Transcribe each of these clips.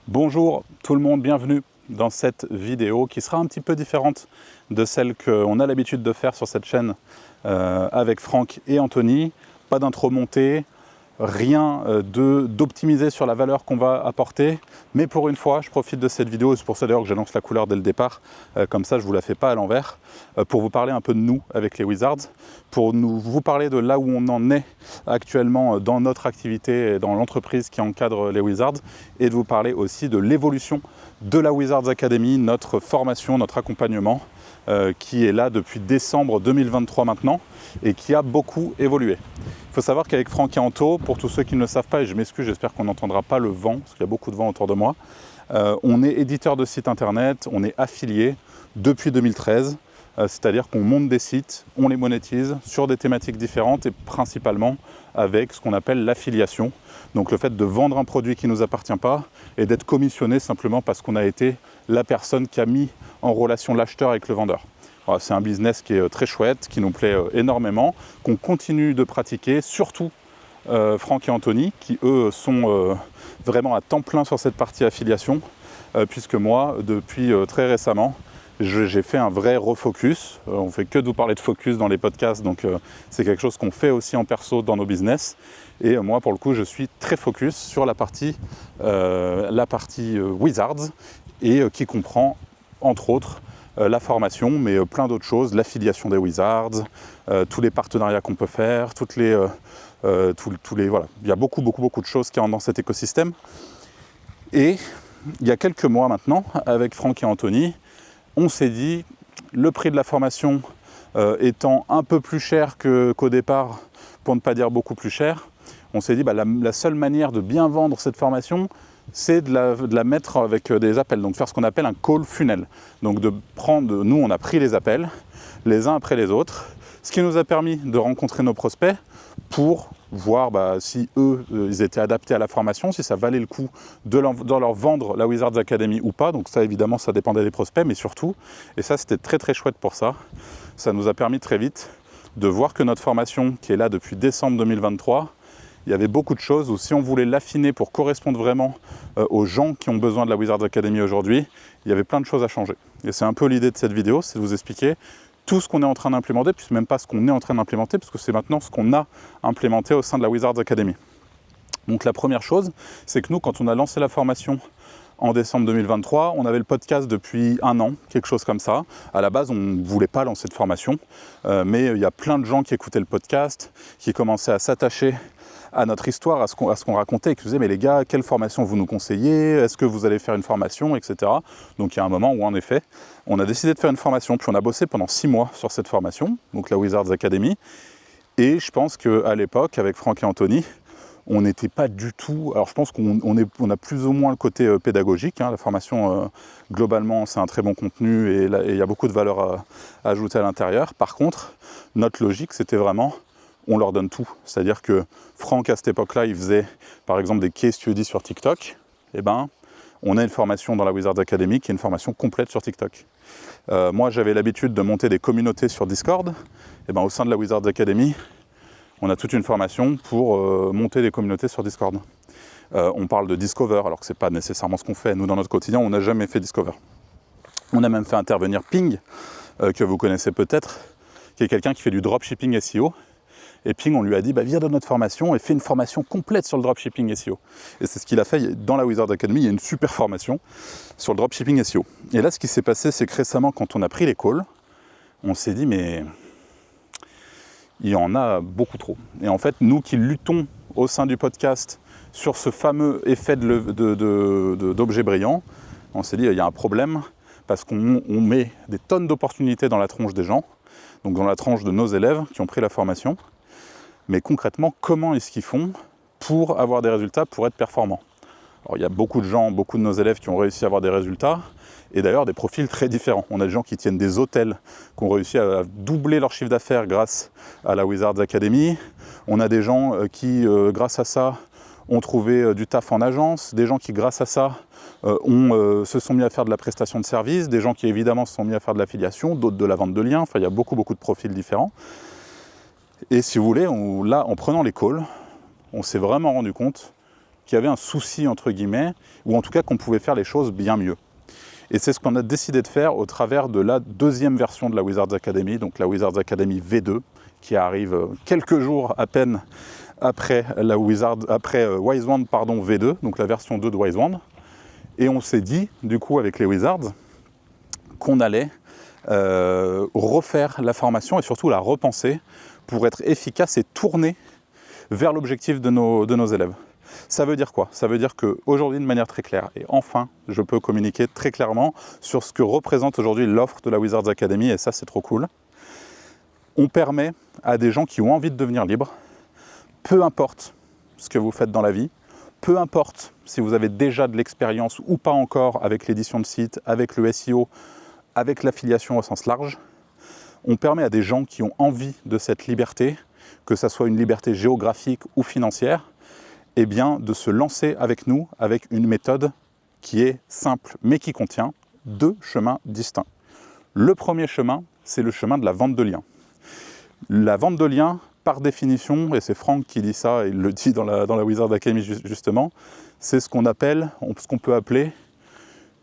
Bonjour tout le monde, bienvenue dans cette vidéo qui sera un petit peu différente de celle qu'on a l'habitude de faire sur cette chaîne avec Franck et Anthony. Pas d'intro montée, rien d'optimisé sur la valeur qu'on va apporter, mais pour une fois, je profite de cette vidéo, c'est pour ça d'ailleurs que j'annonce la couleur dès le départ, comme ça je ne vous la fais pas à l'envers, pour vous parler un peu de nous avec les Wizards, pour vous parler de là où on en est actuellement dans notre activité et dans l'entreprise qui encadre les Wizards, et de vous parler aussi de l'évolution de la Wizards Academy, notre formation, notre accompagnement, qui est là depuis décembre 2023 maintenant, et qui a beaucoup évolué. Il faut savoir qu'avec Franck et Anto, pour tous ceux qui ne le savent pas, et je m'excuse, j'espère qu'on n'entendra pas le vent, parce qu'il y a beaucoup de vent autour de moi, on est éditeur de site internet, on est affilié depuis 2013, c'est-à-dire qu'on monte des sites, on les monétise sur des thématiques différentes et principalement avec ce qu'on appelle l'affiliation. Donc le fait de vendre un produit qui ne nous appartient pas et d'être commissionné simplement parce qu'on a été la personne qui a mis en relation l'acheteur avec le vendeur. C'est un business qui est très chouette, qui nous plaît énormément, qu'on continue de pratiquer, surtout Franck et Anthony, qui eux sont vraiment à temps plein sur cette partie affiliation, puisque moi, depuis très récemment, j'ai fait un vrai refocus. On ne fait que de vous parler de focus dans les podcasts, donc c'est quelque chose qu'on fait aussi en perso dans nos business. Et moi, pour le coup, je suis très focus sur la partie Wizards, et qui comprend, entre autres, la formation, mais plein d'autres choses, l'affiliation des Wizards, tous les partenariats qu'on peut faire, voilà. Il y a beaucoup de choses qui rentrent dans cet écosystème. Et il y a quelques mois maintenant, avec Franck et Anthony, on s'est dit, le prix de la formation étant un peu plus cher qu'au départ, pour ne pas dire beaucoup plus cher, on s'est dit la seule manière de bien vendre cette formation, c'est de la mettre avec des appels, donc faire ce qu'on appelle un call funnel. Donc nous on a pris les appels, les uns après les autres, ce qui nous a permis de rencontrer nos prospects pour voir si eux, ils étaient adaptés à la formation, si ça valait le coup de leur vendre la Wizards Academy ou pas. Donc ça, évidemment, ça dépendait des prospects, mais surtout, et ça c'était très très chouette pour ça, ça nous a permis très vite de voir que notre formation, qui est là depuis décembre 2023, il y avait beaucoup de choses où si on voulait l'affiner pour correspondre vraiment aux gens qui ont besoin de la Wizards Academy aujourd'hui, il y avait plein de choses à changer. Et c'est un peu l'idée de cette vidéo, c'est de vous expliquer tout ce qu'on est en train d'implémenter, puis même pas ce qu'on est en train d'implémenter, parce que c'est maintenant ce qu'on a implémenté au sein de la Wizards Academy. Donc la première chose, c'est que nous, quand on a lancé la formation en décembre 2023, on avait le podcast depuis 1 an, quelque chose comme ça. À la base, on ne voulait pas lancer de formation, mais il y a plein de gens qui écoutaient le podcast, qui commençaient à s'attacher à notre histoire, à ce qu'on racontait, et qui disaient « mais les gars, quelle formation vous nous conseillez? Est-ce que vous allez faire une formation ?» etc. Donc il y a un moment où en effet, on a décidé de faire une formation, puis on a bossé pendant 6 mois sur cette formation, donc la Wizards Academy, et je pense qu'à l'époque, avec Franck et Anthony, on n'était pas du tout... Alors je pense qu'on a plus ou moins le côté pédagogique, hein. La formation, globalement, c'est un très bon contenu, et il y a beaucoup de valeur à ajouter à l'intérieur. Par contre, notre logique, c'était vraiment... on leur donne tout. C'est-à-dire que Franck, à cette époque-là, il faisait, par exemple, des case studies sur TikTok. Eh ben, on a une formation dans la Wizards Academy qui est une formation complète sur TikTok. Moi, j'avais l'habitude de monter des communautés sur Discord. Eh ben, au sein de la Wizards Academy, on a toute une formation pour monter des communautés sur Discord. On parle de Discover, alors que ce n'est pas nécessairement ce qu'on fait. Nous, dans notre quotidien, on n'a jamais fait Discover. On a même fait intervenir Ping, que vous connaissez peut-être, qui est quelqu'un qui fait du dropshipping SEO. Et Ping, on lui a dit, viens dans notre formation et fais une formation complète sur le dropshipping SEO. Et c'est ce qu'il a fait dans la Wizards Academy, il y a une super formation sur le dropshipping SEO. Et là, ce qui s'est passé, c'est que récemment, quand on a pris les calls, on s'est dit, mais il y en a beaucoup trop. Et en fait, nous qui luttons au sein du podcast sur ce fameux effet d'objet brillant, on s'est dit, il y a un problème, parce qu'on met des tonnes d'opportunités dans la tronche des gens, donc dans la tranche de nos élèves qui ont pris la formation. Mais concrètement, comment est-ce qu'ils font pour avoir des résultats, pour être performants? Alors, il y a beaucoup de gens, beaucoup de nos élèves qui ont réussi à avoir des résultats, et d'ailleurs des profils très différents. On a des gens qui tiennent des hôtels, qui ont réussi à doubler leur chiffre d'affaires grâce à la Wizards Academy. On a des gens qui, grâce à ça, ont trouvé du taf en agence, des gens qui, grâce à ça, se sont mis à faire de la prestation de service, des gens qui, évidemment, se sont mis à faire de l'affiliation, d'autres de la vente de liens. Enfin, il y a beaucoup de profils différents. Et si vous voulez, là, en prenant les calls, on s'est vraiment rendu compte qu'il y avait un souci entre guillemets, ou en tout cas qu'on pouvait faire les choses bien mieux. Et c'est ce qu'on a décidé de faire au travers de la deuxième version de la Wizards Academy, donc la Wizards Academy V2, qui arrive quelques jours à peine après Wisewand V2, donc la version 2 de Wisewand. Et on s'est dit, du coup, avec les Wizards, qu'on allait refaire la formation et surtout la repenser pour être efficace et tourner vers l'objectif de nos élèves. Ça veut dire quoi? Ça veut dire qu'aujourd'hui, de manière très claire, et enfin, je peux communiquer très clairement sur ce que représente aujourd'hui l'offre de la Wizards Academy, et ça, c'est trop cool. On permet à des gens qui ont envie de devenir libres, peu importe ce que vous faites dans la vie, peu importe si vous avez déjà de l'expérience ou pas encore avec l'édition de site, avec le SEO, avec l'affiliation au sens large, on permet à des gens qui ont envie de cette liberté, que ce soit une liberté géographique ou financière, eh bien, de se lancer avec nous avec une méthode qui est simple mais qui contient 2 chemins distincts. Le premier chemin, c'est le chemin de la vente de liens. La vente de liens, par définition, et c'est Franck qui dit ça, il le dit dans la Wizards Academy justement, c'est ce qu'on peut appeler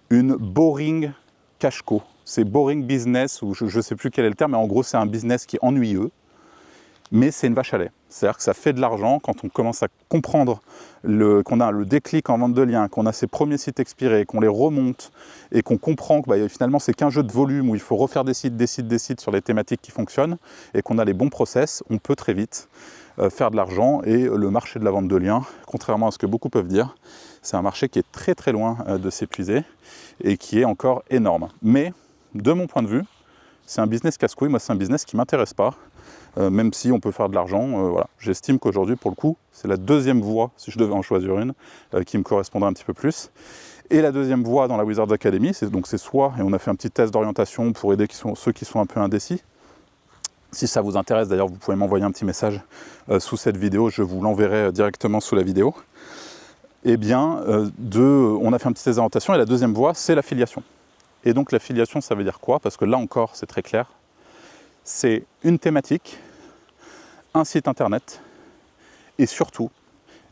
une boring cash co. C'est boring business, ou je ne sais plus quel est le terme, mais en gros c'est un business qui est ennuyeux, mais c'est une vache à lait. C'est-à-dire que ça fait de l'argent quand on commence à comprendre qu'on a le déclic en vente de liens, qu'on a ses premiers sites expirés, qu'on les remonte et qu'on comprend que finalement c'est qu'un jeu de volume où il faut refaire des sites sur les thématiques qui fonctionnent et qu'on a les bons process, on peut très vite faire de l'argent. Et le marché de la vente de liens, contrairement à ce que beaucoup peuvent dire, c'est un marché qui est très très loin de s'épuiser et qui est encore énorme. Mais de mon point de vue, c'est un business casse-couille. Moi, c'est un business qui ne m'intéresse pas. Même si on peut faire de l'argent, voilà. J'estime qu'aujourd'hui, pour le coup, c'est la deuxième voie, si je devais en choisir une, qui me correspondrait un petit peu plus. Et la deuxième voie dans la Wizards Academy, c'est soit, et on a fait un petit test d'orientation pour aider ceux qui sont un peu indécis. Si ça vous intéresse, d'ailleurs, vous pouvez m'envoyer un petit message sous cette vidéo, je vous l'enverrai directement sous la vidéo. Eh bien, on a fait un petit test d'orientation, et la deuxième voie, c'est l'affiliation. Et donc l'affiliation, ça veut dire quoi? Parce que là encore, c'est très clair. C'est une thématique, un site internet et surtout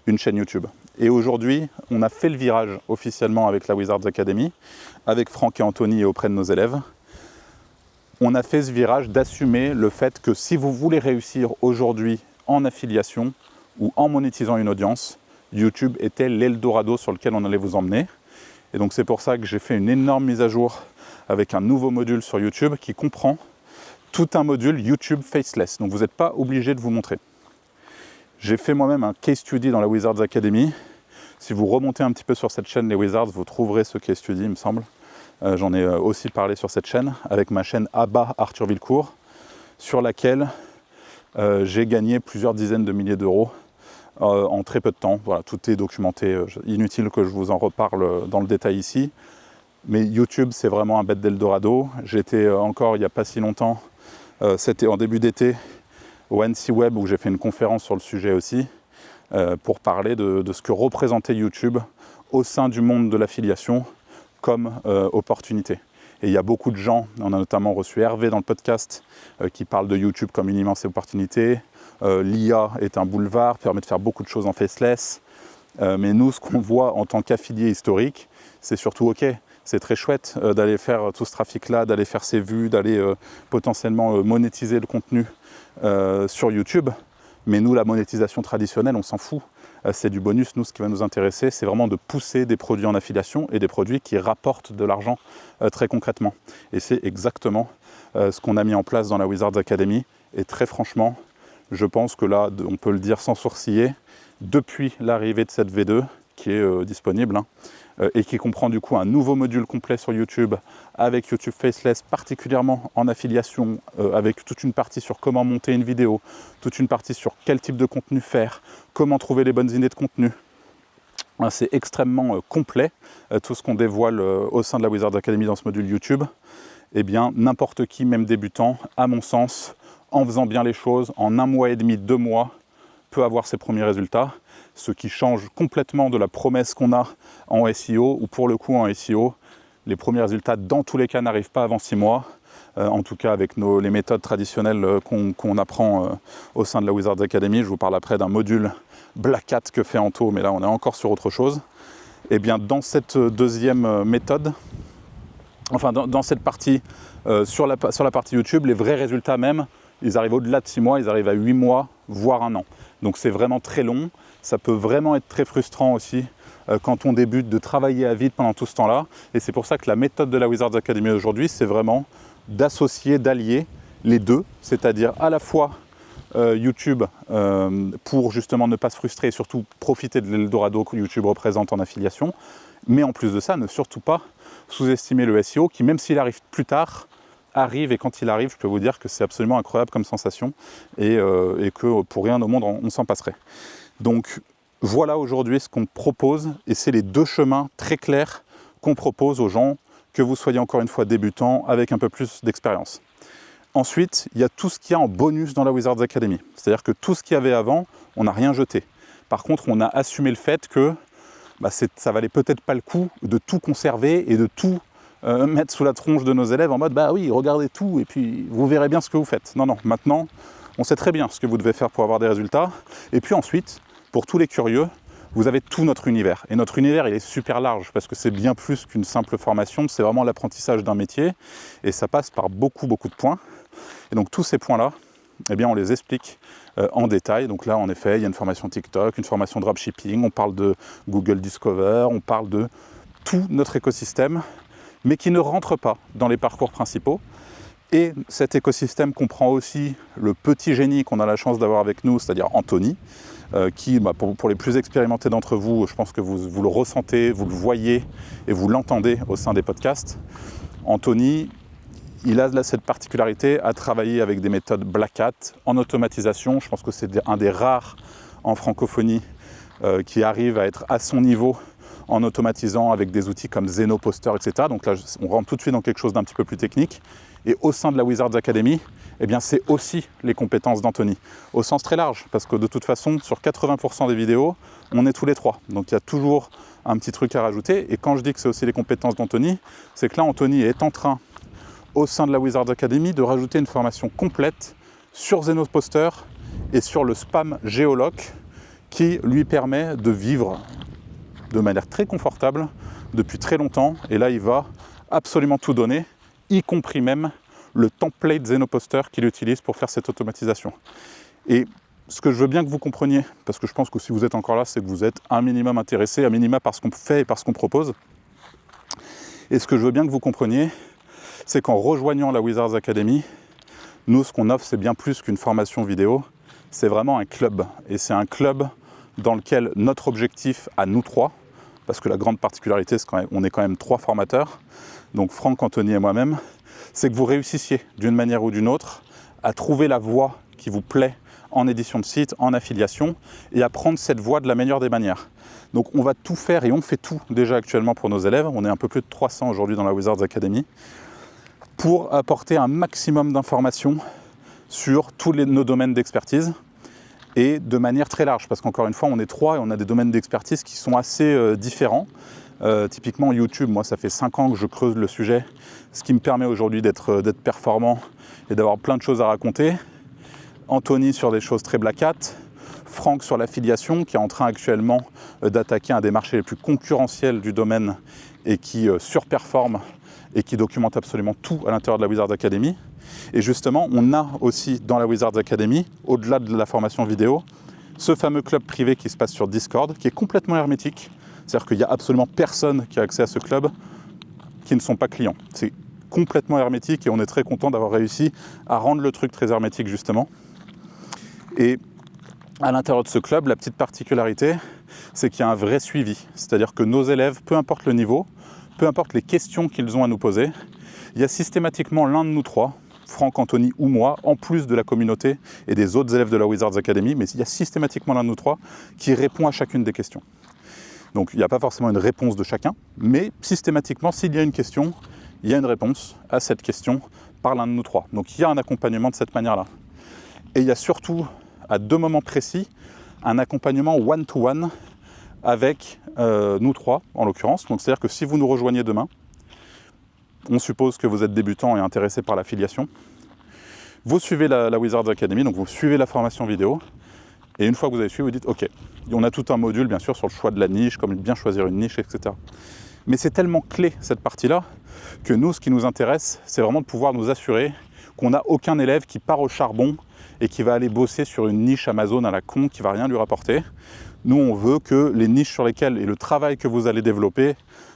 une chaîne YouTube. Et aujourd'hui, on a fait le virage officiellement avec la Wizards Academy, avec Franck et Anthony et auprès de nos élèves. On a fait ce virage d'assumer le fait que si vous voulez réussir aujourd'hui en affiliation ou en monétisant une audience, YouTube était l'Eldorado sur lequel on allait vous emmener. Et donc c'est pour ça que j'ai fait une énorme mise à jour avec un nouveau module sur YouTube qui comprend tout un module YouTube Faceless. Donc vous n'êtes pas obligé de vous montrer. J'ai fait moi-même un case study dans la Wizards Academy. Si vous remontez un petit peu sur cette chaîne, les Wizards, vous trouverez ce case study, il me semble. J'en ai aussi parlé sur cette chaîne, avec ma chaîne ABA Arthur Villecourt, sur laquelle j'ai gagné plusieurs dizaines de milliers d'euros en très peu de temps. Voilà, tout est documenté. Inutile que je vous en reparle dans le détail ici. Mais YouTube, c'est vraiment un bête d'Eldorado. J'étais encore, il n'y a pas si longtemps, c'était en début d'été, au NC Web, où j'ai fait une conférence sur le sujet aussi, pour parler de ce que représentait YouTube au sein du monde de l'affiliation comme opportunité. Et il y a beaucoup de gens, on a notamment reçu Hervé dans le podcast, qui parle de YouTube comme une immense opportunité. L'IA est un boulevard, permet de faire beaucoup de choses en faceless. Mais nous, ce qu'on voit en tant qu'affilié historique, c'est surtout OK. C'est très chouette d'aller faire tout ce trafic-là, d'aller faire ses vues, d'aller potentiellement monétiser le contenu sur YouTube. Mais nous, la monétisation traditionnelle, on s'en fout. C'est du bonus. Nous, ce qui va nous intéresser, c'est vraiment de pousser des produits en affiliation et des produits qui rapportent de l'argent très concrètement. Et c'est exactement ce qu'on a mis en place dans la Wizards Academy. Et très franchement, je pense que là, on peut le dire sans sourciller, depuis l'arrivée de cette V2, qui est disponible, et qui comprend du coup un nouveau module complet sur YouTube, avec YouTube Faceless, particulièrement en affiliation, avec toute une partie sur comment monter une vidéo, toute une partie sur quel type de contenu faire, comment trouver les bonnes idées de contenu. C'est extrêmement complet, tout ce qu'on dévoile au sein de la Wizards Academy dans ce module YouTube. Eh bien, n'importe qui, même débutant, à mon sens, en faisant bien les choses, en 1 mois et demi, 2 mois, peut avoir ses premiers résultats, ce qui change complètement de la promesse qu'on a en SEO, ou pour le coup en SEO, les premiers résultats dans tous les cas n'arrivent pas avant 6 mois. en tout cas avec les méthodes traditionnelles qu'on apprend au sein de la Wizards Academy. Je vous parle après d'un module Black Hat que fait Anto, mais là on est encore sur autre chose. Et bien dans cette deuxième méthode, enfin dans cette partie, sur la partie YouTube, les vrais résultats même, ils arrivent au-delà de 6 mois, ils arrivent à 8 mois, voire 1 an. Donc c'est vraiment très long, ça peut vraiment être très frustrant aussi quand on débute de travailler à vide pendant tout ce temps-là. Et c'est pour ça que la méthode de la Wizards Academy aujourd'hui, c'est vraiment d'associer, d'allier les deux, c'est-à-dire à la fois YouTube pour justement ne pas se frustrer et surtout profiter de l'Eldorado que YouTube représente en affiliation, mais en plus de ça, ne surtout pas sous-estimer le SEO qui, même s'il arrive plus tard, arrive, et quand il arrive, je peux vous dire que c'est absolument incroyable comme sensation et que pour rien au monde on s'en passerait. Donc voilà aujourd'hui ce qu'on propose, et c'est les deux chemins très clairs qu'on propose aux gens, que vous soyez encore une fois débutant avec un peu plus d'expérience. Ensuite, il y a tout ce qu'il y a en bonus dans la Wizards Academy. C'est-à-dire que tout ce qu'il y avait avant, on n'a rien jeté. Par contre, on a assumé le fait que ça valait peut-être pas le coup de tout conserver et de tout mettre sous la tronche de nos élèves en mode bah oui, regardez tout et puis vous verrez bien ce que vous faites. Non, non, maintenant, on sait très bien ce que vous devez faire pour avoir des résultats. Et puis ensuite, pour tous les curieux, vous avez tout notre univers. Et notre univers, il est super large parce que c'est bien plus qu'une simple formation. C'est vraiment l'apprentissage d'un métier et ça passe par beaucoup, beaucoup de points. Et donc tous ces points-là, eh bien, on les explique en détail. Donc là, en effet, il y a une formation TikTok, une formation dropshipping, on parle de Google Discover, on parle de tout notre écosystème, mais qui ne rentre pas dans les parcours principaux. Et cet écosystème comprend aussi le petit génie qu'on a la chance d'avoir avec nous, c'est-à-dire Anthony, qui, pour les plus expérimentés d'entre vous, je pense que vous le ressentez, vous le voyez et vous l'entendez au sein des podcasts. Anthony, il a cette particularité à travailler avec des méthodes Black Hat en automatisation. Je pense que c'est un des rares en francophonie qui arrive à être à son niveau en automatisant avec des outils comme Zenoposter, etc. Donc là, on rentre tout de suite dans quelque chose d'un petit peu plus technique. Et au sein de la Wizards Academy, eh bien, c'est aussi les compétences d'Anthony, au sens très large, parce que de toute façon, sur 80% des vidéos, on est tous les trois. Donc il y a toujours un petit truc à rajouter. Et quand je dis que c'est aussi les compétences d'Anthony, c'est que là, Anthony est en train, au sein de la Wizards Academy, de rajouter une formation complète sur Zenoposter et sur le spam géoloc, qui lui permet de vivre de manière très confortable depuis très longtemps. Et là, il va absolument tout donner, y compris même le template Zenoposter qu'il utilise pour faire cette automatisation. Et ce que je veux bien que vous compreniez, parce que je pense que si vous êtes encore là, c'est que vous êtes un minimum intéressé, un minimum par ce qu'on fait et par ce qu'on propose. Et ce que je veux bien que vous compreniez, c'est qu'en rejoignant la Wizards Academy, nous, ce qu'on offre, c'est bien plus qu'une formation vidéo. C'est vraiment un club. Et c'est un club dans lequel notre objectif à nous trois, parce que la grande particularité, c'est qu'on est quand même 3 formateurs, donc Franck, Anthony et moi-même, c'est que vous réussissiez d'une manière ou d'une autre à trouver la voie qui vous plaît en édition de site, en affiliation, et à prendre cette voie de la meilleure des manières. Donc on va tout faire, et on fait tout déjà actuellement pour nos élèves, on est un peu plus de 300 aujourd'hui dans la Wizards Academy, pour apporter un maximum d'informations sur tous nos domaines d'expertise, et de manière très large, parce qu'encore une fois, on est 3 et on a des domaines d'expertise qui sont assez différents. Typiquement YouTube, moi ça fait 5 ans que je creuse le sujet, ce qui me permet aujourd'hui d'être performant et d'avoir plein de choses à raconter. Anthony sur des choses très Black Hat, Franck sur l'affiliation, qui est en train actuellement d'attaquer un des marchés les plus concurrentiels du domaine et qui surperforme et qui documente absolument tout à l'intérieur de la Wizards Academy. Et justement, on a aussi dans la Wizards Academy, au-delà de la formation vidéo, ce fameux club privé qui se passe sur Discord, qui est complètement hermétique. C'est-à-dire qu'il n'y a absolument personne qui a accès à ce club qui ne sont pas clients. C'est complètement hermétique et on est très content d'avoir réussi à rendre le truc très hermétique justement. Et à l'intérieur de ce club, la petite particularité, c'est qu'il y a un vrai suivi. C'est-à-dire que nos élèves, peu importe le niveau, peu importe les questions qu'ils ont à nous poser, il y a systématiquement l'un de nous 3, Franck, Anthony ou moi, en plus de la communauté et des autres élèves de la Wizards Academy, mais il y a systématiquement l'un de nous 3 qui répond à chacune des questions. Donc il n'y a pas forcément une réponse de chacun, mais systématiquement, s'il y a une question, il y a une réponse à cette question par l'un de nous 3. Donc il y a un accompagnement de cette manière-là. Et il y a surtout, à 2 moments précis, un accompagnement one-to-one avec nous 3, en l'occurrence. Donc c'est-à-dire que si vous nous rejoignez demain, On suppose que vous êtes débutant et intéressé par l'affiliation. Vous suivez la Wizards Academy, donc vous suivez la formation vidéo. Et une fois que vous avez suivi, vous dites OK. On a tout un module, bien sûr, sur le choix de la niche, comme bien choisir une niche, etc. Mais c'est tellement clé, cette partie-là, que nous, ce qui nous intéresse, c'est vraiment de pouvoir nous assurer qu'on n'a aucun élève qui part au charbon et qui va aller bosser sur une niche Amazon à la con qui ne va rien lui rapporter. Nous, on veut que les niches sur lesquelles et le travail que vous allez développer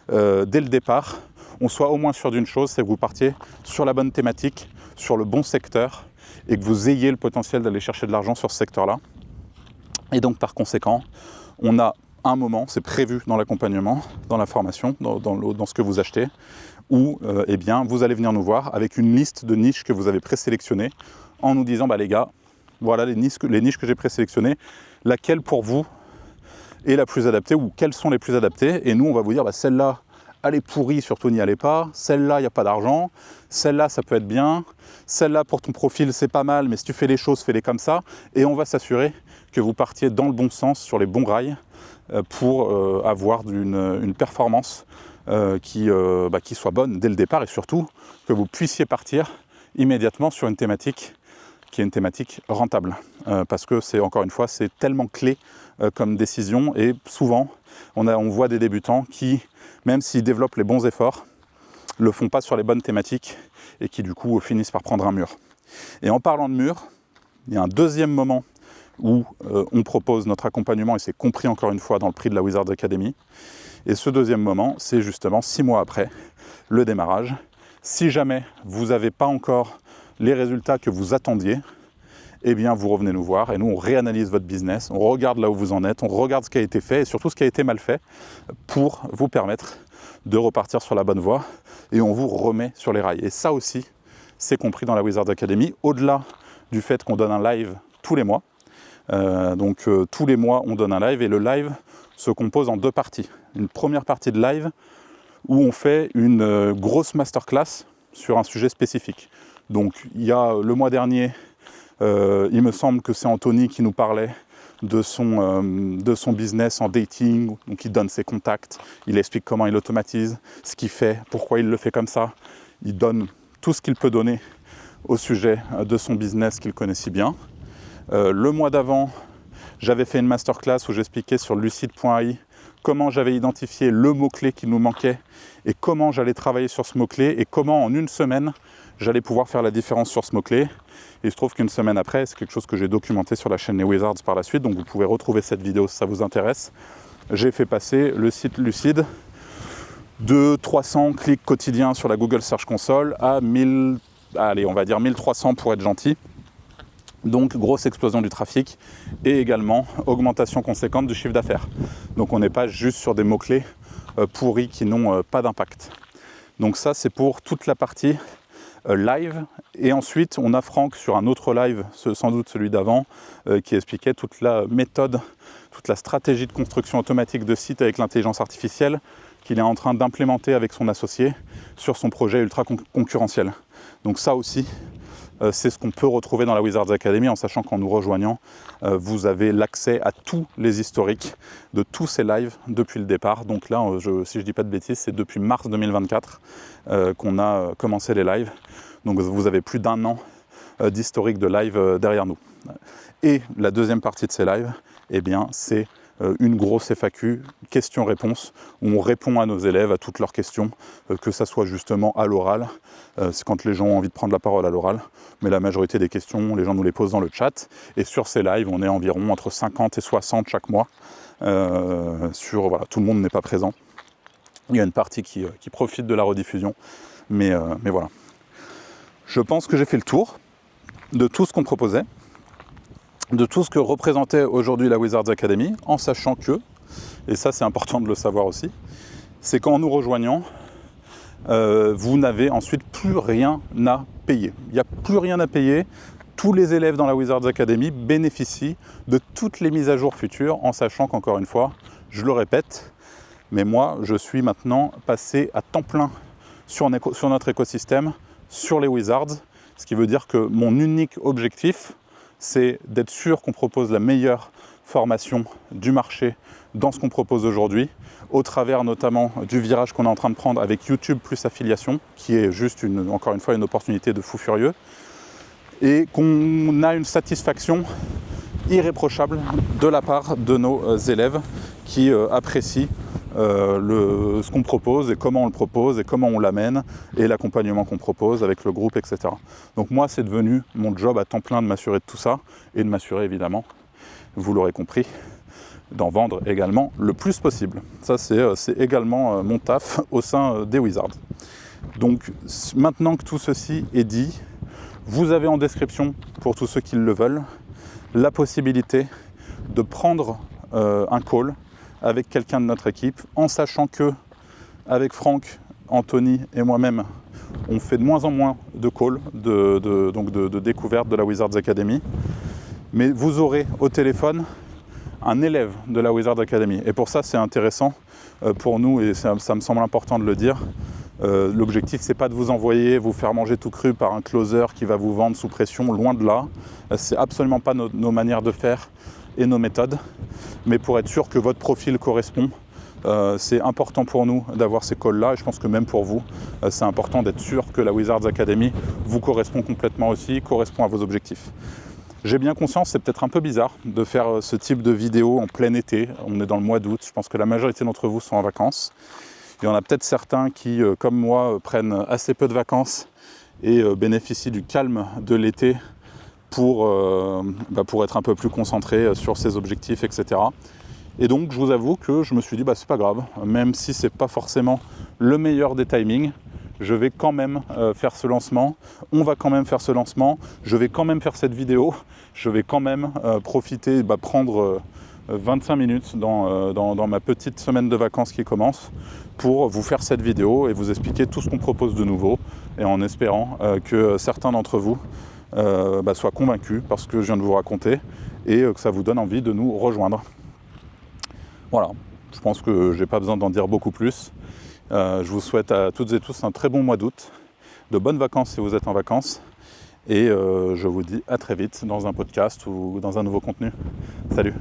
dès le départ, on soit au moins sûr d'une chose, c'est que vous partiez sur la bonne thématique, sur le bon secteur et que vous ayez le potentiel d'aller chercher de l'argent sur ce secteur-là. Et donc, par conséquent, on a un moment, c'est prévu dans l'accompagnement, dans la formation, dans ce que vous achetez, où eh bien, vous allez venir nous voir avec une liste de niches que vous avez présélectionnées en nous disant, les gars, voilà les niches que j'ai présélectionnées, laquelle pour vous est la plus adaptée ou quelles sont les plus adaptées. Et nous, on va vous dire, celle-là, elle est pourrie, surtout n'y allez pas. Celle-là, il n'y a pas d'argent. Celle-là, ça peut être bien. Celle-là, pour ton profil, c'est pas mal, mais si tu fais les choses, fais-les comme ça. Et on va s'assurer que vous partiez dans le bon sens, sur les bons rails, pour avoir une performance qui soit bonne dès le départ et surtout que vous puissiez partir immédiatement sur une thématique qui est une thématique rentable. Parce que c'est, encore une fois, c'est tellement clé comme décision et souvent, on voit des débutants qui, même s'ils développent les bons efforts, ne le font pas sur les bonnes thématiques et qui du coup finissent par prendre un mur. Et en parlant de mur, il y a un deuxième moment où on propose notre accompagnement et c'est compris encore une fois dans le prix de la Wizards Academy. Et ce deuxième moment, c'est justement 6 mois après le démarrage. Si jamais vous n'avez pas encore les résultats que vous attendiez, eh bien vous revenez nous voir et nous on réanalyse votre business, on regarde là où vous en êtes, on regarde ce qui a été fait et surtout ce qui a été mal fait pour vous permettre de repartir sur la bonne voie et on vous remet sur les rails. Et ça aussi, c'est compris dans la Wizards Academy, au-delà du fait qu'on donne un live tous les mois. Tous les mois, on donne un live et le live se compose en 2 parties. Une première partie de live où on fait une grosse masterclass sur un sujet spécifique. Donc, il y a le mois dernier, il me semble que c'est Anthony qui nous parlait de son business en dating. Donc, il donne ses contacts, il explique comment il automatise, ce qu'il fait, pourquoi il le fait comme ça. Il donne tout ce qu'il peut donner au sujet de son business qu'il connaît si bien. Le mois d'avant, j'avais fait une masterclass où j'expliquais sur lucide.ai comment j'avais identifié le mot-clé qui nous manquait et comment j'allais travailler sur ce mot-clé et comment en une semaine, j'allais pouvoir faire la différence sur ce mot-clé. Et il se trouve qu'une semaine après, c'est quelque chose que j'ai documenté sur la chaîne Les Wizards par la suite, donc vous pouvez retrouver cette vidéo si ça vous intéresse. J'ai fait passer le site Lucide de 300 clics quotidiens sur la Google Search Console à 1000, allez, on va dire 1300 pour être gentil. Donc grosse explosion du trafic et également augmentation conséquente du chiffre d'affaires. Donc on n'est pas juste sur des mots-clés pourris qui n'ont pas d'impact. Donc ça c'est pour toute la partie live. Et ensuite on a Franck sur un autre live, sans doute celui d'avant, qui expliquait toute la méthode, toute la stratégie de construction automatique de site avec l'intelligence artificielle qu'il est en train d'implémenter avec son associé sur son projet ultra concurrentiel. Donc ça aussi, c'est ce qu'on peut retrouver dans la Wizards Academy, en sachant qu'en nous rejoignant, vous avez l'accès à tous les historiques de tous ces lives depuis le départ. Donc là, si je ne dis pas de bêtises, c'est depuis mars 2024 qu'on a commencé les lives. Donc vous avez plus d'1 an d'historique de live derrière nous. Et la deuxième partie de ces lives, eh bien, c'est une grosse FAQ, questions-réponses, où on répond à nos élèves à toutes leurs questions, que ça soit justement à l'oral, c'est quand les gens ont envie de prendre la parole à l'oral, mais la majorité des questions, les gens nous les posent dans le chat, et sur ces lives, on est environ entre 50 et 60 chaque mois, voilà, tout le monde n'est pas présent. Il y a une partie qui profite de la rediffusion, mais voilà. Je pense que j'ai fait le tour de tout ce qu'on proposait, de tout ce que représentait aujourd'hui la Wizards Academy, en sachant que, et ça c'est important de le savoir aussi, c'est qu'en nous rejoignant, vous n'avez ensuite plus rien à payer. Il n'y a plus rien à payer. Tous les élèves dans la Wizards Academy bénéficient de toutes les mises à jour futures, en sachant qu'encore une fois, je le répète, mais moi je suis maintenant passé à temps plein sur notre écosystème, sur les Wizards, ce qui veut dire que mon unique objectif, c'est d'être sûr qu'on propose la meilleure formation du marché dans ce qu'on propose aujourd'hui, au travers notamment du virage qu'on est en train de prendre avec YouTube plus affiliation, qui est juste encore une fois une opportunité de fou furieux, et qu'on a une satisfaction irréprochable de la part de nos élèves qui apprécient ce qu'on propose et comment on le propose et comment on l'amène et l'accompagnement qu'on propose avec le groupe, etc. Donc moi, c'est devenu mon job à temps plein de m'assurer de tout ça et de m'assurer évidemment, vous l'aurez compris, d'en vendre également le plus possible. Ça, c'est également mon taf au sein des Wizards. Donc maintenant que tout ceci est dit, vous avez en description, pour tous ceux qui le veulent, la possibilité de prendre un call avec quelqu'un de notre équipe, en sachant que avec Franck, Anthony et moi-même, on fait de moins en moins de calls, de découverte de la Wizards Academy. Mais vous aurez au téléphone un élève de la Wizards Academy. Et pour ça, c'est intéressant pour nous, et ça me semble important de le dire. L'objectif, c'est pas de vous envoyer, vous faire manger tout cru par un closer qui va vous vendre sous pression, loin de là. C'est absolument pas nos manières de faire et nos méthodes. Mais pour être sûr que votre profil correspond, c'est important pour nous d'avoir ces calls-là. Et je pense que même pour vous, c'est important d'être sûr que la Wizards Academy vous correspond complètement aussi, correspond à vos objectifs. J'ai bien conscience, c'est peut-être un peu bizarre de faire ce type de vidéo en plein été. On est dans le mois d'août, je pense que la majorité d'entre vous sont en vacances. Il y en a peut-être certains qui, comme moi, prennent assez peu de vacances et bénéficient du calme de l'été pour être un peu plus concentrés sur ses objectifs, etc. Et donc, je vous avoue que je me suis dit, c'est pas grave, même si c'est pas forcément le meilleur des timings, je vais quand même faire ce lancement, on va quand même faire ce lancement, je vais quand même faire cette vidéo, je vais quand même profiter, prendre 25 minutes dans ma petite semaine de vacances qui commence pour vous faire cette vidéo et vous expliquer tout ce qu'on propose de nouveau, et en espérant que certains d'entre vous soient convaincus par ce que je viens de vous raconter et que ça vous donne envie de nous rejoindre. Voilà, je pense que je n'ai pas besoin d'en dire beaucoup plus. Je vous souhaite à toutes et tous un très bon mois d'août, de bonnes vacances si vous êtes en vacances, et je vous dis à très vite dans un podcast ou dans un nouveau contenu. Salut!